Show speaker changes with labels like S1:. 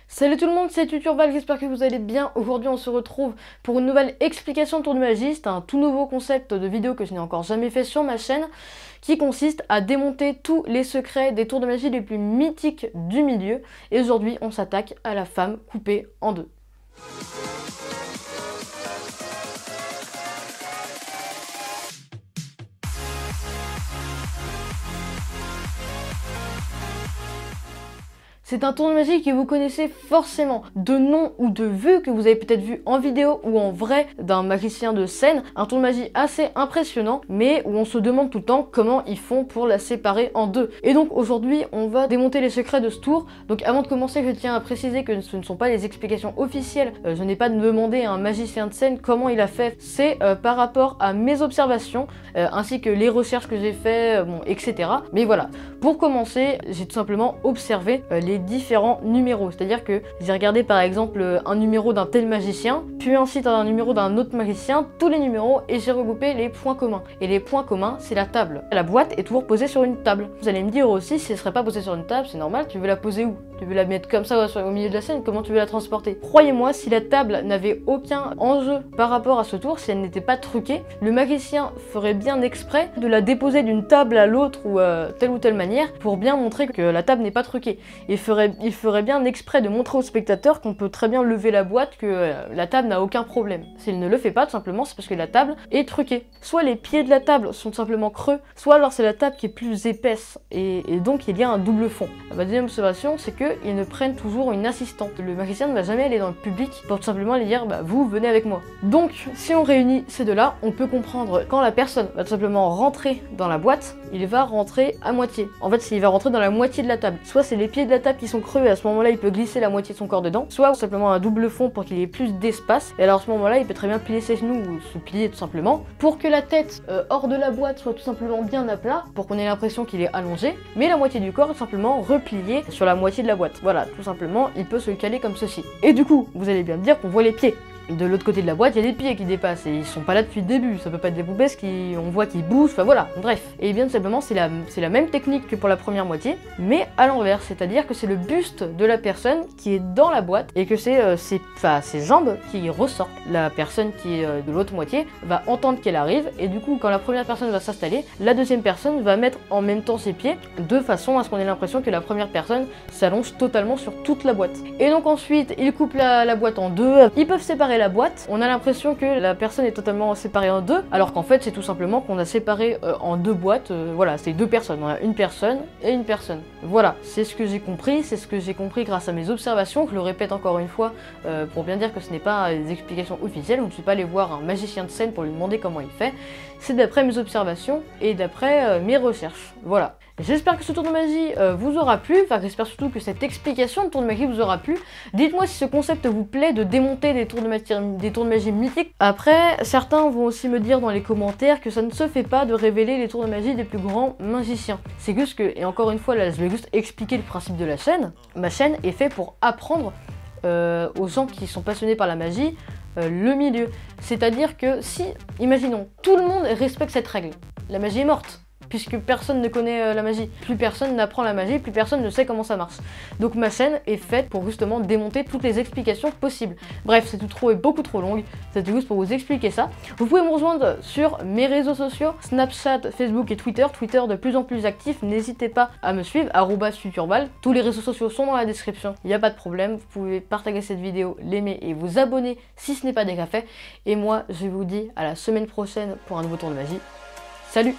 S1: Salut tout le monde, c'est Tuturval, j'espère que vous allez bien. Aujourd'hui on se retrouve pour une nouvelle explication de tour de magie. C'est un tout nouveau concept de vidéo que je n'ai encore jamais fait sur ma chaîne, qui consiste à démonter tous les secrets des tours de magie les plus mythiques du milieu. Et aujourd'hui on s'attaque à la femme coupée en deux. C'est un tour de magie que vous connaissez forcément, de nom ou de vue, que vous avez peut-être vu en vidéo ou en vrai d'un magicien de scène. Un tour de magie assez impressionnant, mais où on se demande tout le temps comment ils font pour la séparer en deux. Et donc aujourd'hui, on va démonter les secrets de ce tour. Donc avant de commencer, je tiens à préciser que ce ne sont pas les explications officielles. Je n'ai pas demandé à un magicien de scène comment il a fait. C'est par rapport à mes observations, ainsi que les recherches que j'ai fait, etc. Mais voilà, pour commencer, j'ai tout simplement observé les différents numéros. C'est-à-dire que j'ai regardé par exemple un numéro d'un tel magicien, puis ensuite un numéro d'un autre magicien, tous les numéros, et j'ai regroupé les points communs. Et les points communs, c'est la table. La boîte est toujours posée sur une table. Vous allez me dire aussi, si elle serait pas posée sur une table, c'est normal, tu veux la poser où? Tu veux la mettre comme ça au milieu de la scène? Comment tu veux la transporter? Croyez-moi, si la table n'avait aucun enjeu par rapport à ce tour, si elle n'était pas truquée, le magicien ferait bien exprès de la déposer d'une table à l'autre ou telle ou telle manière pour bien montrer que la table n'est pas truquée. Il ferait bien exprès de montrer aux spectateurs qu'on peut très bien lever la boîte, que la table n'a aucun problème. S'il ne le fait pas, tout simplement, c'est parce que la table est truquée. Soit les pieds de la table sont simplement creux, soit alors c'est la table qui est plus épaisse, et donc il y a un double fond. Ma deuxième observation, c'est qu'ils ne prennent toujours une assistante. Le magicien ne va jamais aller dans le public pour tout simplement aller dire bah, vous venez avec moi. Donc si on réunit ces deux-là, on peut comprendre quand la personne va tout simplement rentrer dans la boîte, il va rentrer à moitié. En fait, il va rentrer dans la moitié de la table. Soit c'est les pieds de la table qui sont creux et à ce moment-là il peut glisser la moitié de son corps dedans, soit simplement un double fond pour qu'il y ait plus d'espace, et alors à ce moment-là il peut très bien plier ses genoux ou se plier tout simplement pour que la tête hors de la boîte soit tout simplement bien à plat, pour qu'on ait l'impression qu'il est allongé, mais la moitié du corps est simplement repliée sur la moitié de la boîte. Voilà, tout simplement il peut se caler comme ceci. Et du coup vous allez bien me dire qu'on voit les pieds. De l'autre côté de la boîte, il y a des pieds qui dépassent et ils sont pas là depuis le début. Ça peut pas être des poupées on voit qu'ils bougent, enfin voilà, bref. Et bien tout simplement, c'est la même technique que pour la première moitié, mais à l'envers. C'est-à-dire que c'est le buste de la personne qui est dans la boîte et que c'est ses jambes qui ressortent. La personne qui est de l'autre moitié va entendre qu'elle arrive et du coup, quand la première personne va s'installer, la deuxième personne va mettre en même temps ses pieds de façon à ce qu'on ait l'impression que la première personne s'allonge totalement sur toute la boîte. Et donc ensuite, ils coupent la boîte en deux. Ils peuvent séparer la boîte, on a l'impression que la personne est totalement séparée en deux, alors qu'en fait c'est tout simplement qu'on a séparé en deux boîtes, voilà, c'est deux personnes, on a une personne et une personne. Voilà, c'est ce que j'ai compris, grâce à mes observations, je le répète encore une fois pour bien dire que ce n'est pas des explications officielles, je ne suis pas allé voir un magicien de scène pour lui demander comment il fait, c'est d'après mes observations et d'après mes recherches, voilà. J'espère que ce tour de magie vous aura plu, enfin j'espère surtout que cette explication de tour de magie vous aura plu. Dites-moi si ce concept vous plaît de démonter des tours de magie mythiques. Après, certains vont aussi me dire dans les commentaires que ça ne se fait pas de révéler les tours de magie des plus grands magiciens. C'est juste que, et encore une fois là je vais juste expliquer le principe de la chaîne, ma chaîne est faite pour apprendre aux gens qui sont passionnés par la magie le milieu. C'est-à-dire que si, imaginons, tout le monde respecte cette règle, la magie est morte. Puisque personne ne connaît la magie. Plus personne n'apprend la magie, plus personne ne sait comment ça marche. Donc ma chaîne est faite pour justement démonter toutes les explications possibles. Bref, cette intro est beaucoup trop longue, c'était juste pour vous expliquer ça. Vous pouvez me rejoindre sur mes réseaux sociaux, Snapchat, Facebook et Twitter. Twitter de plus en plus actif, n'hésitez pas à me suivre, @tuturval. Tous les réseaux sociaux sont dans la description, il n'y a pas de problème. Vous pouvez partager cette vidéo, l'aimer et vous abonner si ce n'est pas déjà fait. Et moi, je vous dis à la semaine prochaine pour un nouveau tour de magie. Salut!